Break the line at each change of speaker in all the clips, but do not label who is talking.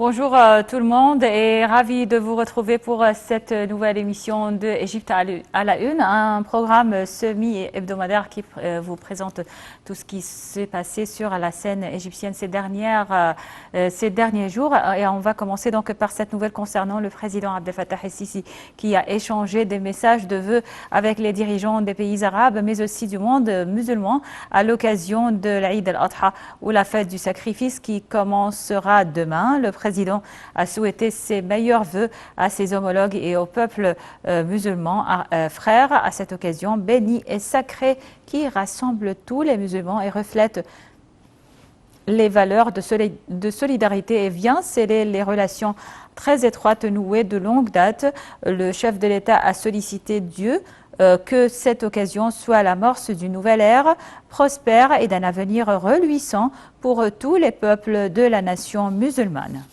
Bonjour tout le monde et ravi de vous retrouver pour cette nouvelle émission de Égypte à la une, un programme semi-hebdomadaire qui vous présente tout ce qui s'est passé sur la scène égyptienne ces derniers jours. Et on va commencer donc par cette nouvelle concernant le président Abdel Fattah el-Sisi qui a échangé des messages de vœux avec les dirigeants des pays arabes mais aussi du monde musulman à l'occasion de l'Aïd al-Adha ou la fête du sacrifice qui commencera demain. Le président a souhaité ses meilleurs vœux à ses homologues et au peuple musulman frères à cette occasion bénie et sacrée qui rassemble tous les musulmans et reflète les valeurs de solidarité et vient sceller les relations très étroites nouées de longue date. Le chef de l'État a sollicité Dieu que cette occasion soit l'amorce d'une nouvelle ère prospère et d'un avenir reluisant pour tous les peuples de la nation musulmane.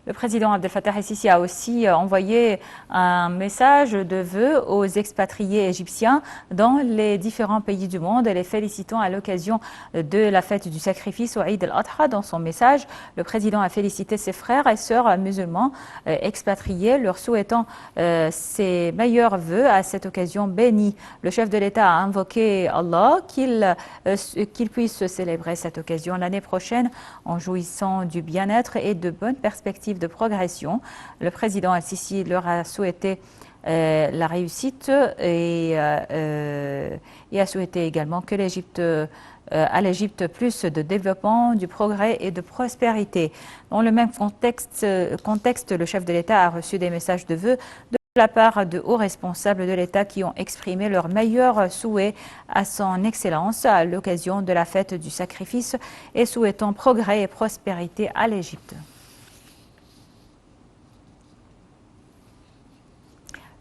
Le président Abdel Fattah el-Sisi a aussi envoyé un message de vœux aux expatriés égyptiens dans les différents pays du monde, les félicitant à l'occasion de la fête du sacrifice au Eid al-Adha. Dans son message, le président a félicité ses frères et sœurs musulmans expatriés, leur souhaitant ses meilleurs vœux à cette occasion bénie. Le chef de l'État a invoqué Allah qu'il puisse célébrer cette occasion l'année prochaine en jouissant du bien-être et de bonnes perspectives de progression. Le président al-Sisi leur a souhaité la réussite et a souhaité également que à l'Égypte plus de développement, du progrès et de prospérité. Dans le même contexte, le chef de l'État a reçu des messages de vœux de la part de hauts responsables de l'État qui ont exprimé leurs meilleurs souhaits à son Excellence à l'occasion de la fête du sacrifice et souhaitant progrès et prospérité à l'Égypte.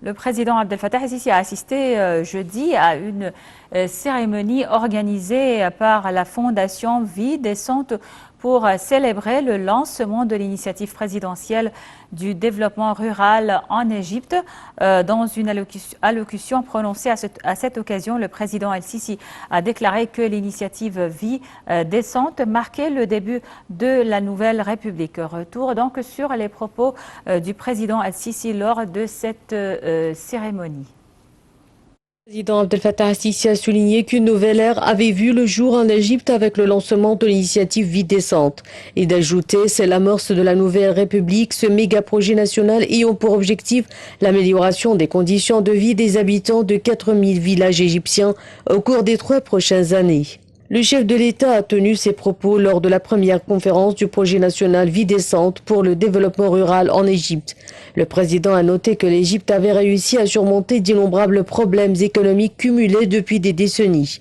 Le président Abdel Fattah el-Sisi a assisté jeudi à une cérémonie organisée par la Fondation Vie décente pour célébrer le lancement de l'initiative présidentielle du développement rural en Égypte. Dans une allocution prononcée à cette occasion, le président el-Sisi a déclaré que l'initiative Vie décente marquait le début de la nouvelle République. Retour donc sur les propos du président el-Sisi lors de cette cérémonie.
Le président Abdel Fattah el-Sisi a souligné qu'une nouvelle ère avait vu le jour en Égypte avec le lancement de l'initiative Vie décente et d'ajouter c'est l'amorce de la nouvelle République, ce méga projet national ayant pour objectif l'amélioration des conditions de vie des habitants de 4000 villages égyptiens au cours des 3 prochaines années. Le chef de l'État a tenu ses propos lors de la première conférence du projet national Vie décente pour le développement rural en Égypte. Le président a noté que l'Égypte avait réussi à surmonter d'innombrables problèmes économiques cumulés depuis des décennies.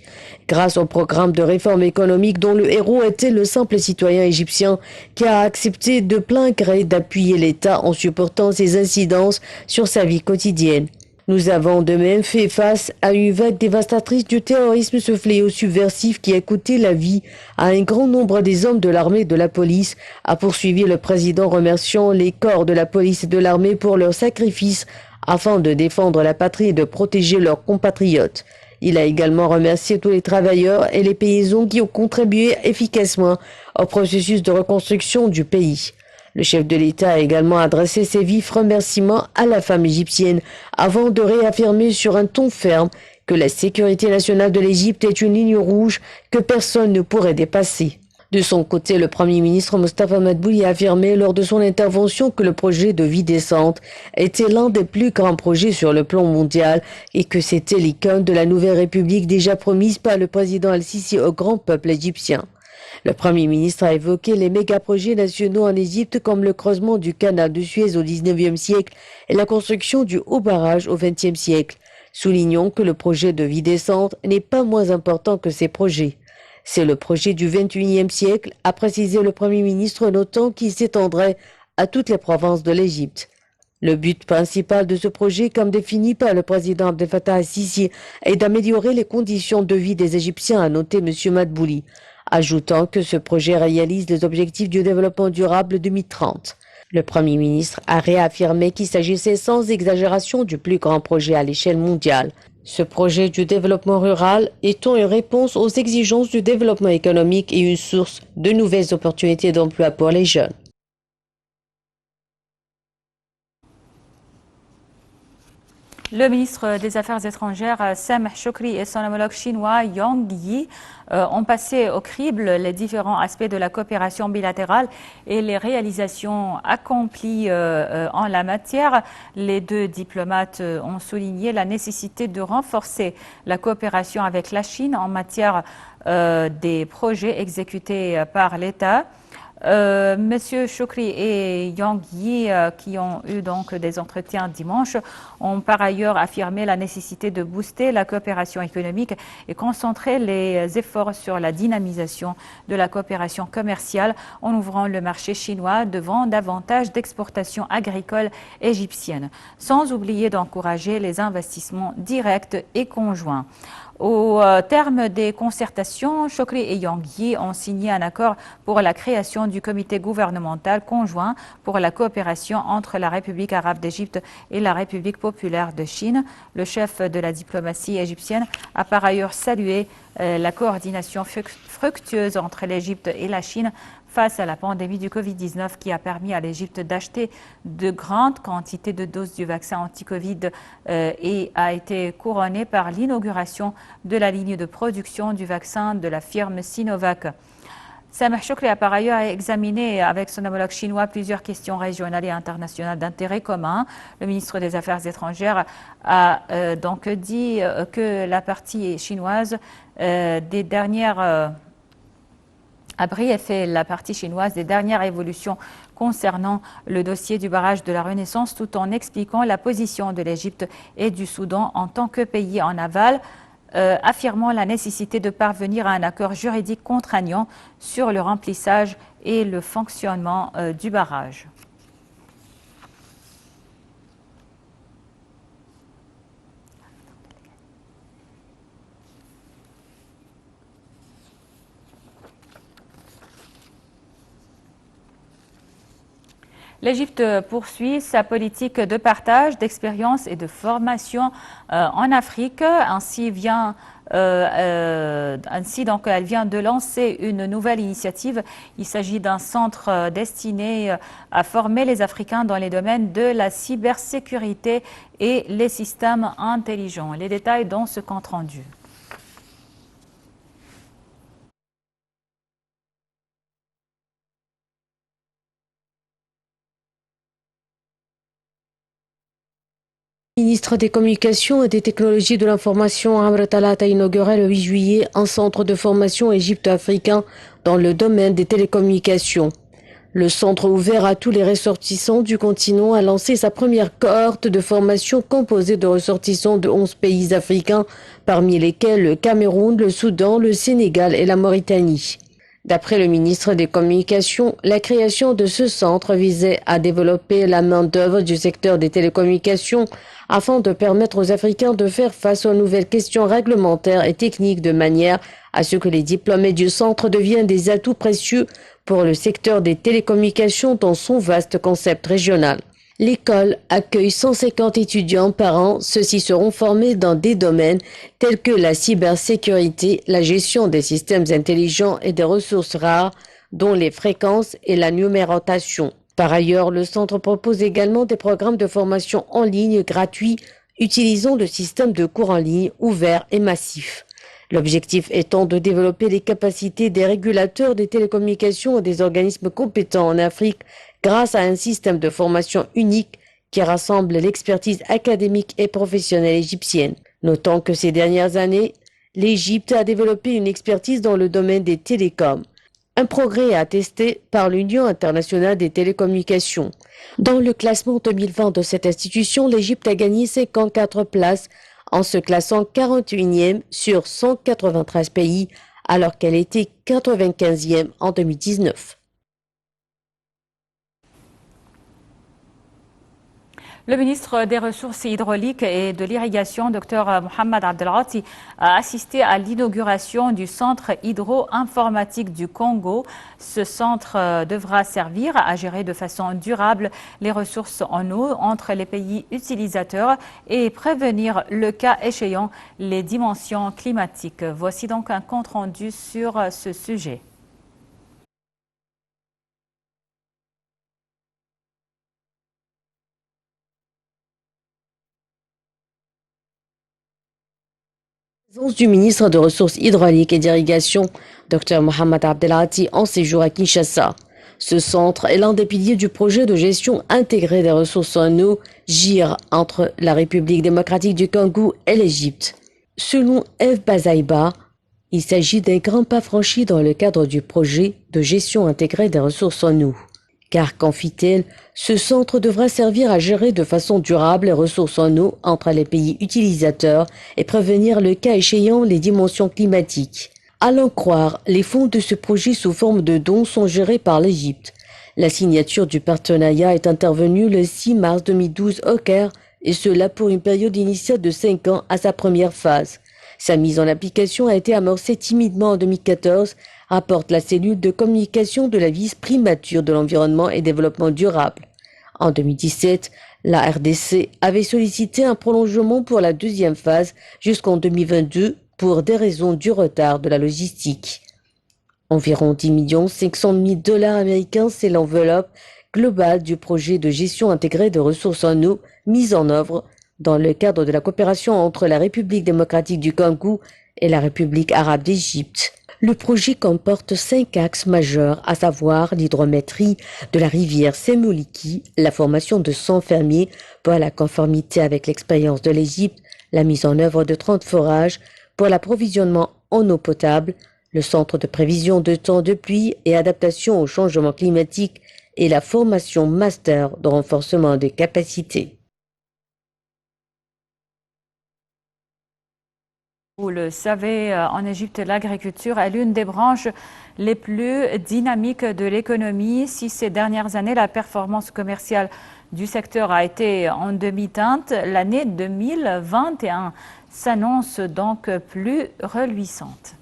Grâce au programme de réforme économique dont le héros était le simple citoyen égyptien qui a accepté de plein gré d'appuyer l'État en supportant ses incidences sur sa vie quotidienne. Nous avons de même fait face à une vague dévastatrice du terrorisme, ce fléau subversif qui a coûté la vie à un grand nombre des hommes de l'armée et de la police, a poursuivi le président remerciant les corps de la police et de l'armée pour leur sacrifice afin de défendre la patrie et de protéger leurs compatriotes. Il a également remercié tous les travailleurs et les paysans qui ont contribué efficacement au processus de reconstruction du pays. Le chef de l'État a également adressé ses vifs remerciements à la femme égyptienne avant de réaffirmer sur un ton ferme que la sécurité nationale de l'Égypte est une ligne rouge que personne ne pourrait dépasser. De son côté, le Premier ministre Mostafa Madbouli a affirmé lors de son intervention que le projet de Vie décente était l'un des plus grands projets sur le plan mondial et que c'était l'icône de la nouvelle République déjà promise par le président el-Sisi au grand peuple égyptien. Le Premier ministre a évoqué les méga-projets nationaux en Égypte comme le creusement du canal de Suez au XIXe siècle et la construction du haut barrage au XXe siècle. Soulignons que le projet de Vie décente n'est pas moins important que ces projets. C'est le projet du XXIe siècle, a précisé le Premier ministre, notant qu'il s'étendrait à toutes les provinces de l'Égypte. Le but principal de ce projet, comme défini par le président Abdel Fattah el-Sisi, est d'améliorer les conditions de vie des Égyptiens, a noté M. Madbouli, ajoutant que ce projet réalise les objectifs du développement durable 2030. Le Premier ministre a réaffirmé qu'il s'agissait sans exagération du plus grand projet à l'échelle mondiale. Ce projet du développement rural étant une réponse aux exigences du développement économique et une source de nouvelles opportunités d'emploi pour les jeunes.
Le ministre des Affaires étrangères, Sameh Shoukry, et son homologue chinois, Yang Yi, ont passé au crible les différents aspects de la coopération bilatérale et les réalisations accomplies en la matière. Les deux diplomates ont souligné la nécessité de renforcer la coopération avec la Chine en matière des projets exécutés par l'État. Monsieur Choukri et Yang Yi, qui ont eu donc des entretiens dimanche, ont par ailleurs affirmé la nécessité de booster la coopération économique et concentrer les efforts sur la dynamisation de la coopération commerciale en ouvrant le marché chinois devant davantage d'exportations agricoles égyptiennes, sans oublier d'encourager les investissements directs et conjoints. Au terme des concertations, Choukri et Yang Yi ont signé un accord pour la création du comité gouvernemental conjoint pour la coopération entre la République arabe d'Égypte et la République populaire de Chine. Le chef de la diplomatie égyptienne a par ailleurs salué la coordination fructueuse entre l'Égypte et la Chine face à la pandémie du Covid-19 qui a permis à l'Égypte d'acheter de grandes quantités de doses du vaccin anti-Covid et a été couronnée par l'inauguration de la ligne de production du vaccin de la firme Sinovac. Sameh Choukri a par ailleurs examiné avec son homologue chinois plusieurs questions régionales et internationales d'intérêt commun. Le ministre des Affaires étrangères a donc dit que la partie chinoise des dernières a briefé la partie chinoise des dernières évolutions concernant le dossier du barrage de la Renaissance tout en expliquant la position de l'Égypte et du Soudan en tant que pays en aval, affirmant la nécessité de parvenir à un accord juridique contraignant sur le remplissage et le fonctionnement du barrage. L'Égypte poursuit sa politique de partage, d'expérience et de formation en Afrique. Ainsi, elle vient de lancer une nouvelle initiative. Il s'agit d'un centre destiné à former les Africains dans les domaines de la cybersécurité et les systèmes intelligents. Les détails dans ce compte rendu.
Le ministre des Communications et des Technologies de l'Information, Amr Talat, a inauguré le 8 juillet un centre de formation égypto-africain dans le domaine des télécommunications. Le centre ouvert à tous les ressortissants du continent a lancé sa première cohorte de formation composée de ressortissants de 11 pays africains, parmi lesquels le Cameroun, le Soudan, le Sénégal et la Mauritanie. D'après le ministre des Communications, la création de ce centre visait à développer la main-d'œuvre du secteur des télécommunications afin de permettre aux Africains de faire face aux nouvelles questions réglementaires et techniques de manière à ce que les diplômés du centre deviennent des atouts précieux pour le secteur des télécommunications dans son vaste concept régional. L'école accueille 150 étudiants par an. Ceux-ci seront formés dans des domaines tels que la cybersécurité, la gestion des systèmes intelligents et des ressources rares, dont les fréquences et la numérotation. Par ailleurs, le centre propose également des programmes de formation en ligne gratuits utilisant le système de cours en ligne ouvert et massif. L'objectif étant de développer les capacités des régulateurs des télécommunications et des organismes compétents en Afrique grâce à un système de formation unique qui rassemble l'expertise académique et professionnelle égyptienne. Notons que ces dernières années, l'Égypte a développé une expertise dans le domaine des télécoms, un progrès attesté par l'Union internationale des télécommunications. Dans le classement 2020 de cette institution, l'Égypte a gagné 54 places en se classant 41e sur 193 pays, alors qu'elle était 95e en 2019.
Le ministre des Ressources hydrauliques et de l'Irrigation, Dr Mohamed Abdelghati, a assisté à l'inauguration du Centre hydro-informatique du Congo. Ce centre devra servir à gérer de façon durable les ressources en eau entre les pays utilisateurs et prévenir, le cas échéant, les dimensions climatiques. Voici donc un compte-rendu sur ce sujet.
Présence du ministre des Ressources hydrauliques et d'Irrigation, Dr Mohamed Abdelghati, en séjour à Kinshasa. Ce centre est l'un des piliers du projet de gestion intégrée des ressources en eau, GIR, entre la République démocratique du Congo et l'Égypte. Selon Eve Bazaïba, il s'agit d'un grand pas franchi dans le cadre du projet de gestion intégrée des ressources en eau. Car, confie-t-elle, ce centre devra servir à gérer de façon durable les ressources en eau entre les pays utilisateurs et prévenir le cas échéant les dimensions climatiques. À l'en croire, les fonds de ce projet sous forme de dons sont gérés par l'Égypte. La signature du partenariat est intervenue le 6 mars 2012 au Caire, et cela pour une période initiale de 5 ans à sa première phase. Sa mise en application a été amorcée timidement en 2014, rapporte la cellule de communication de la vice-primature de l'environnement et développement durable. En 2017, la RDC avait sollicité un prolongement pour la deuxième phase jusqu'en 2022 pour des raisons du retard de la logistique. Environ 10 500 000 dollars américains, c'est l'enveloppe globale du projet de gestion intégrée de ressources en eau mise en œuvre dans le cadre de la coopération entre la République démocratique du Congo et la République arabe d'Égypte. Le projet comporte 5 axes majeurs, à savoir l'hydrométrie de la rivière Semoliki, la formation de 100 fermiers pour la conformité avec l'expérience de l'Égypte, la mise en œuvre de 30 forages pour l'approvisionnement en eau potable, le centre de prévision de temps de pluie et adaptation au changement climatique et la formation master de renforcement des capacités.
Vous le savez, en Égypte, l'agriculture est l'une des branches les plus dynamiques de l'économie. Si ces dernières années, la performance commerciale du secteur a été en demi-teinte, l'année 2021 s'annonce donc plus reluisante.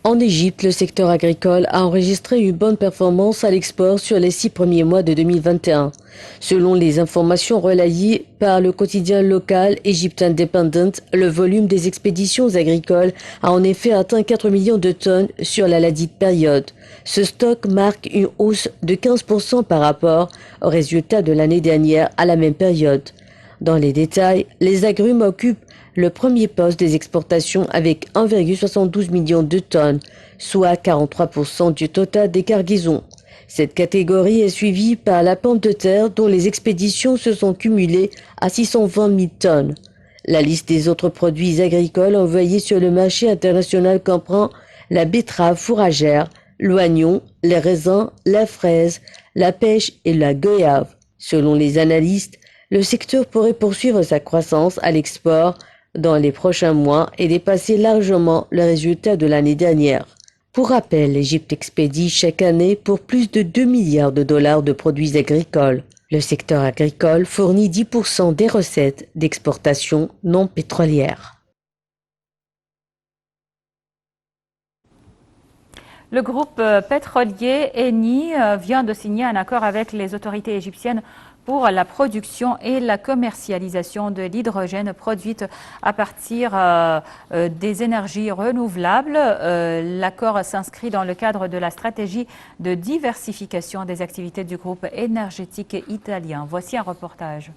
En Égypte, le secteur agricole a enregistré une bonne performance à l'export sur les 6 premiers mois de 2021. Selon les informations relayées par le quotidien local Egypt Independent, le volume des expéditions agricoles a en effet atteint 4 millions de tonnes sur la ladite période. Ce stock marque une hausse de 15% par rapport aux résultats de l'année dernière à la même période. Dans les détails, les agrumes occupent le premier poste des exportations avec 1,72 million de tonnes, soit 43% du total des cargaisons. Cette catégorie est suivie par la pomme de terre dont les expéditions se sont cumulées à 620 000 tonnes. La liste des autres produits agricoles envoyés sur le marché international comprend la betterave fourragère, l'oignon, les raisins, la fraise, la pêche et la goyave. Selon les analystes, le secteur pourrait poursuivre sa croissance à l'export dans les prochains mois et dépasser largement le résultat de l'année dernière. Pour rappel, l'Égypte expédie chaque année pour plus de 2 milliards de dollars de produits agricoles. Le secteur agricole fournit 10% des recettes d'exportation non pétrolières.
Le groupe pétrolier Eni vient de signer un accord avec les autorités égyptiennes pour la production et la commercialisation de l'hydrogène produite à partir des énergies renouvelables. L'accord s'inscrit dans le cadre de la stratégie de diversification des activités du groupe énergétique italien. Voici un reportage.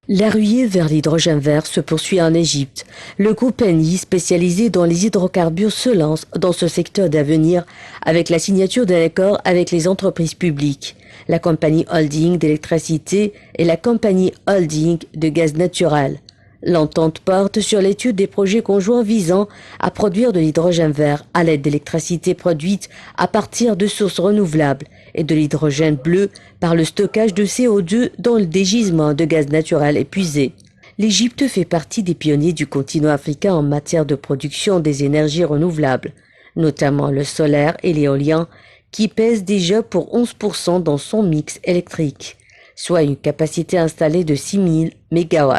La ruée vers l'hydrogène vert se poursuit en Égypte. Le groupe Eni, spécialisé dans les hydrocarbures, se lance dans ce secteur d'avenir avec la signature d'un accord avec les entreprises publiques, la compagnie holding d'électricité et la compagnie holding de gaz naturel. L'entente porte sur l'étude des projets conjoints visant à produire de l'hydrogène vert à l'aide d'électricité produite à partir de sources renouvelables et de l'hydrogène bleu par le stockage de CO2 dans des gisements de gaz naturel épuisés. L'Égypte fait partie des pionniers du continent africain en matière de production des énergies renouvelables, notamment le solaire et l'éolien, qui pèsent déjà pour 11% dans son mix électrique. soit une capacité installée de 6000 MW.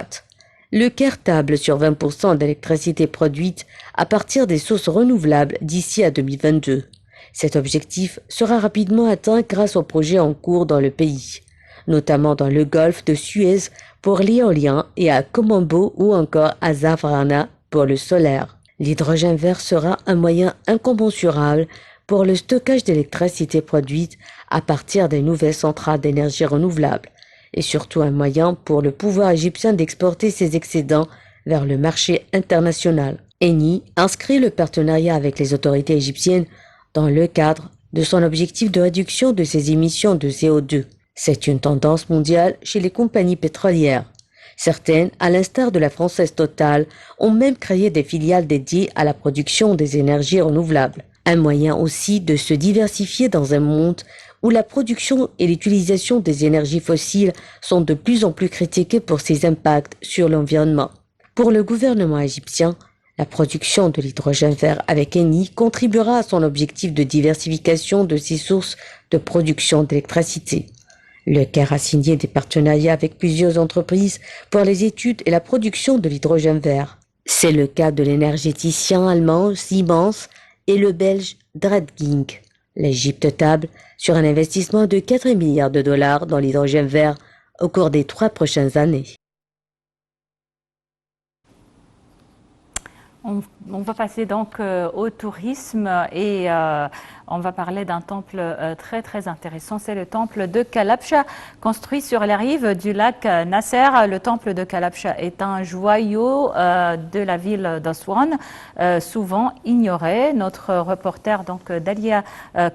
Le Caire table sur 20% d'électricité produite à partir des sources renouvelables d'ici à 2022. Cet objectif sera rapidement atteint grâce aux projets en cours dans le pays, notamment dans le golfe de Suez pour l'éolien et à Komombo ou encore à Zafrana pour le solaire. L'hydrogène vert sera un moyen incommensurable pour le stockage d'électricité produite à partir des nouvelles centrales d'énergie renouvelable et surtout un moyen pour le pouvoir égyptien d'exporter ses excédents vers le marché international. Eni inscrit le partenariat avec les autorités égyptiennes dans le cadre de son objectif de réduction de ses émissions de CO2. C'est une tendance mondiale chez les compagnies pétrolières. Certaines, à l'instar de la française Total, ont même créé des filiales dédiées à la production des énergies renouvelables. Un moyen aussi de se diversifier dans un monde où la production et l'utilisation des énergies fossiles sont de plus en plus critiquées pour ses impacts sur l'environnement. Pour le gouvernement égyptien, la production de l'hydrogène vert avec Eni contribuera à son objectif de diversification de ses sources de production d'électricité. Le Caire a signé des partenariats avec plusieurs entreprises pour les études et la production de l'hydrogène vert. C'est le cas de l'énergéticien allemand Siemens et le belge Dredging. L'Égypte table sur un investissement de 4 milliards de dollars dans l'hydrogène vert au cours des 3 prochaines années.
On va passer donc au tourisme et on va parler d'un temple très intéressant. C'est le temple de Kalabcha, construit sur les rives du lac Nasser. Le temple de Kalabcha est un joyau de la ville d'Aswan, souvent ignoré. Notre reporter donc Dalia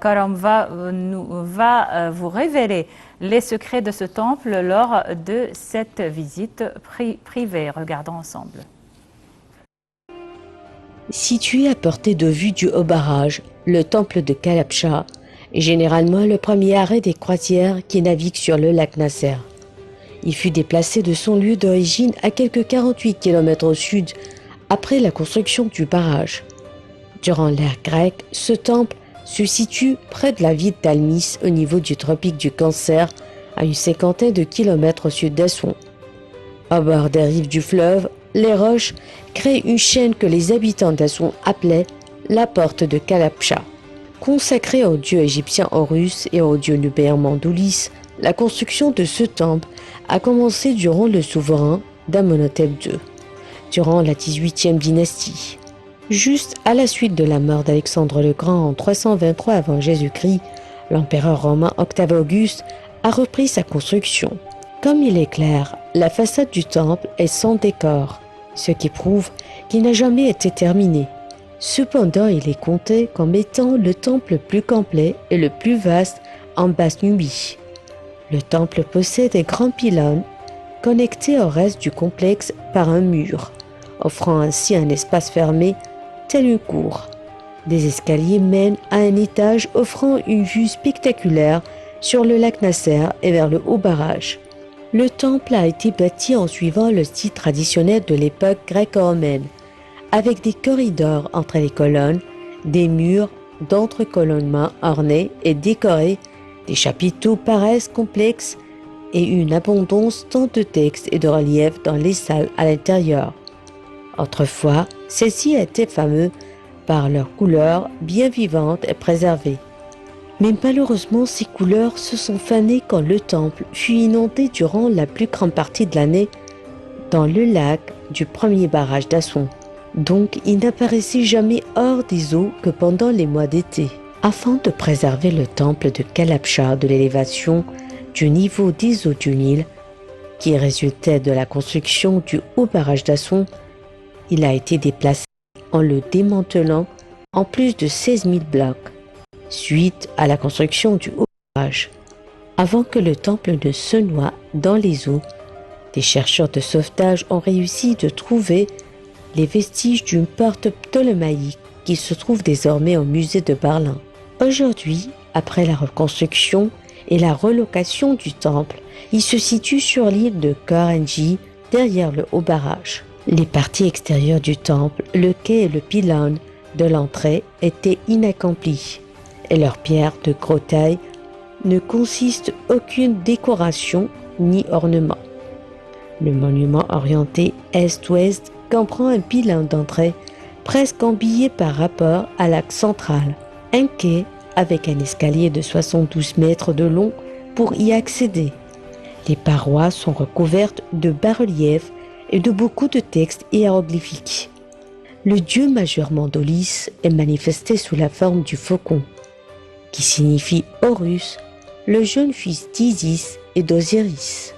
Karam va vous révéler les secrets de ce temple lors de cette visite privée. Regardons ensemble.
Situé à portée de vue du haut barrage, le temple de Kalabcha est généralement le premier arrêt des croisières qui naviguent sur le lac Nasser. Il fut déplacé de son lieu d'origine à quelques 48 km au sud après la construction du barrage. Durant l'ère grecque, ce temple se situe près de la ville d'Almis au niveau du tropique du Cancer, à une cinquantaine de kilomètres au sud d'Aswan. Au bord des rives du fleuve, les roches créent une chaîne que les habitants d'Aswan appelaient la porte de Kalabcha. Consacrée au dieu égyptien Horus et au dieu nubéen Mandoulis, la construction de ce temple a commencé durant le souverain d'Amenhotep II, durant la 18e dynastie. Juste à la suite de la mort d'Alexandre le Grand en 323 avant Jésus-Christ, l'empereur romain Octave Auguste a repris sa construction. Comme il est clair, la façade du temple est sans décor, ce qui prouve qu'il n'a jamais été terminé. Cependant, il est compté comme étant le temple le plus complet et le plus vaste en Basse-Nubie. Le temple possède des grands pylônes connectés au reste du complexe par un mur, offrant ainsi un espace fermé tel une cour. Des escaliers mènent à un étage offrant une vue spectaculaire sur le lac Nasser et vers le haut barrage. Le temple a été bâti en suivant le style traditionnel de l'époque gréco-romaine, avec des corridors entre les colonnes, des murs d'entrecolonnement ornés et décorés, des chapiteaux paraissent complexes et une abondance tant de textes et de reliefs dans les salles à l'intérieur. Autrefois, celles-ci étaient fameuses par leurs couleurs bien vivantes et préservées. Mais malheureusement, ces couleurs se sont fanées quand le temple fut inondé durant la plus grande partie de l'année dans le lac du premier barrage d'Aswan. Donc, il n'apparaissait jamais hors des eaux que pendant les mois d'été. Afin de préserver le temple de Kalabcha de l'élévation du niveau des eaux du Nil, qui résultait de la construction du haut barrage d'Aswan, il a été déplacé en le démantelant en plus de 16 000 blocs. Suite à la construction du haut barrage. Avant que le temple ne se noie dans les eaux, des chercheurs de sauvetage ont réussi de trouver les vestiges d'une porte ptolémaïque qui se trouve désormais au musée de Berlin. Aujourd'hui, après la reconstruction et la relocation du temple, il se situe sur l'île de Khor-Enji, derrière le haut barrage. Les parties extérieures du temple, le quai et le pylône de l'entrée étaient inaccomplis. Et leurs pierres de grosse taille ne consistent aucune décoration ni ornement. Le monument orienté est-ouest comprend un pylône d'entrée presque embillé par rapport à l'axe central, un quai avec un escalier de 72 mètres de long pour y accéder. Les parois sont recouvertes de bas-reliefs et de beaucoup de textes hiéroglyphiques. Le dieu majeur Mandolis est manifesté sous la forme du faucon, qui signifie Horus, le jeune fils d'Isis et d'Osiris.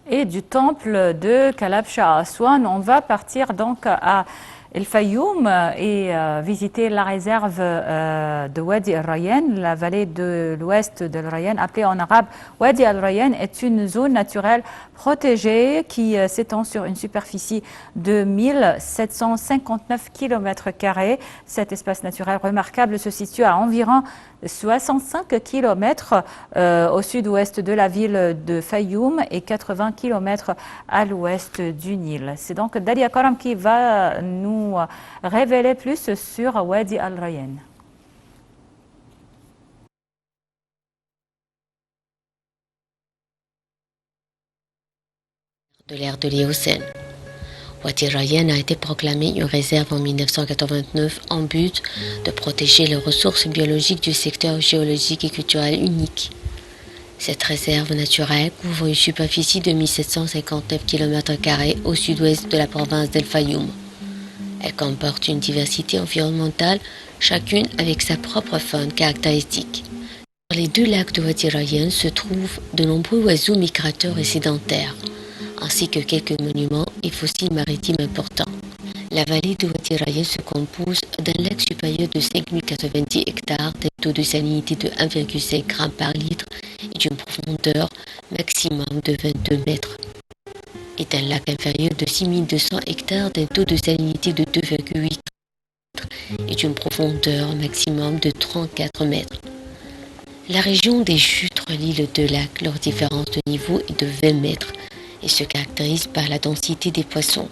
Et du temple de Kalabsha à Aswan, on va partir donc à El Fayoum et visiter la réserve de Wadi al-Rayyan. La vallée de l'ouest de l'Rayyan, appelée en arabe Wadi al-Rayyan, est une zone naturelle protégée qui s'étend sur une superficie de 1759 km². Cet espace naturel remarquable se situe à environ 65 km au sud-ouest de la ville de Fayoum et 80 km à l'ouest du Nil. C'est donc Dalia Karam qui va nous révéler plus sur Wadi al-Rayyan.
De l'ère de l'Éocène. Wadi al-Rayyan a été proclamé une réserve en 1989 en but de protéger les ressources biologiques du secteur géologique et culturel unique. Cette réserve naturelle couvre une superficie de 1759 km² au sud-ouest de la province d'El Fayoum. Elle comporte une diversité environnementale, chacune avec sa propre faune caractéristique. Sur les deux lacs de Wadi al-Rayyan se trouvent de nombreux oiseaux migrateurs et sédentaires, ainsi que quelques monuments et fossiles maritimes importants. La vallée de Wadi al-Rayyan se compose d'un lac supérieur de 5090 hectares, d'un taux de salinité de 1,5 g par litre et d'une profondeur maximum de 22 mètres. Et d'un lac inférieur de 6200 hectares, d'un taux de salinité de 2,8 g et d'une profondeur maximum de 34 mètres. La région des chutes relie les deux lacs. Leur différence de niveau est de 20 mètres et se caractérise par la densité des poissons.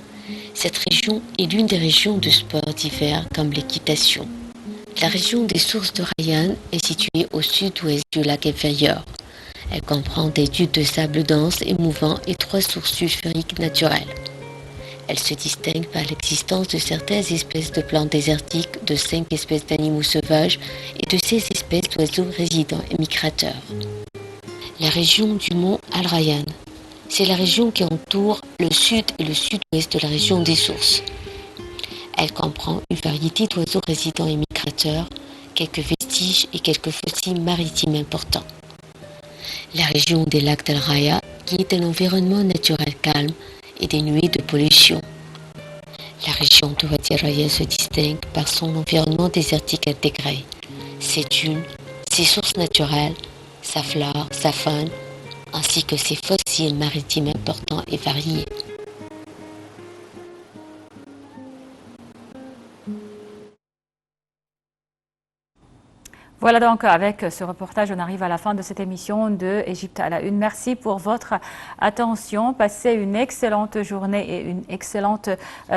Cette région est l'une des régions de sports d'hiver comme l'équitation. La région des sources de Rayyan est située au sud-ouest du lac inférieur. Elle comprend des dunes de sable dense et mouvant et 3 sources sulfuriques naturelles. Elle se distingue par l'existence de certaines espèces de plantes désertiques, de 5 espèces d'animaux sauvages et de 16 espèces d'oiseaux résidents et migrateurs. La région du mont Al-Rayyan. C'est la région qui entoure le sud et le sud-ouest de la région des sources. Elle comprend une variété d'oiseaux résidents et migrateurs, quelques vestiges et quelques fossiles maritimes importants. La région des lacs d'Al-Raya, qui est un environnement naturel calme et dénué de pollution. La région de Wadi al-Rayyan se distingue par son environnement désertique intégré, ses dunes, ses sources naturelles, sa flore, sa faune, ainsi que ses fossiles maritimes importants et variés.
Voilà donc, avec ce reportage, on arrive à la fin de cette émission de Égypte à la une. Merci pour votre attention. Passez une excellente journée et une excellente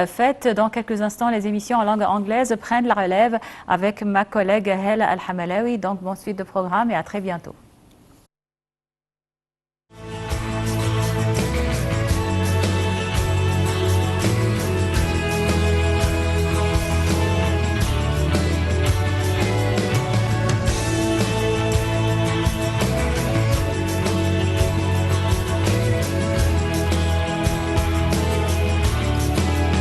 fête. Dans quelques instants, les émissions en langue anglaise prennent la relève avec ma collègue Hela Al-Hamalawi. Donc, bonne suite de programme et à très bientôt.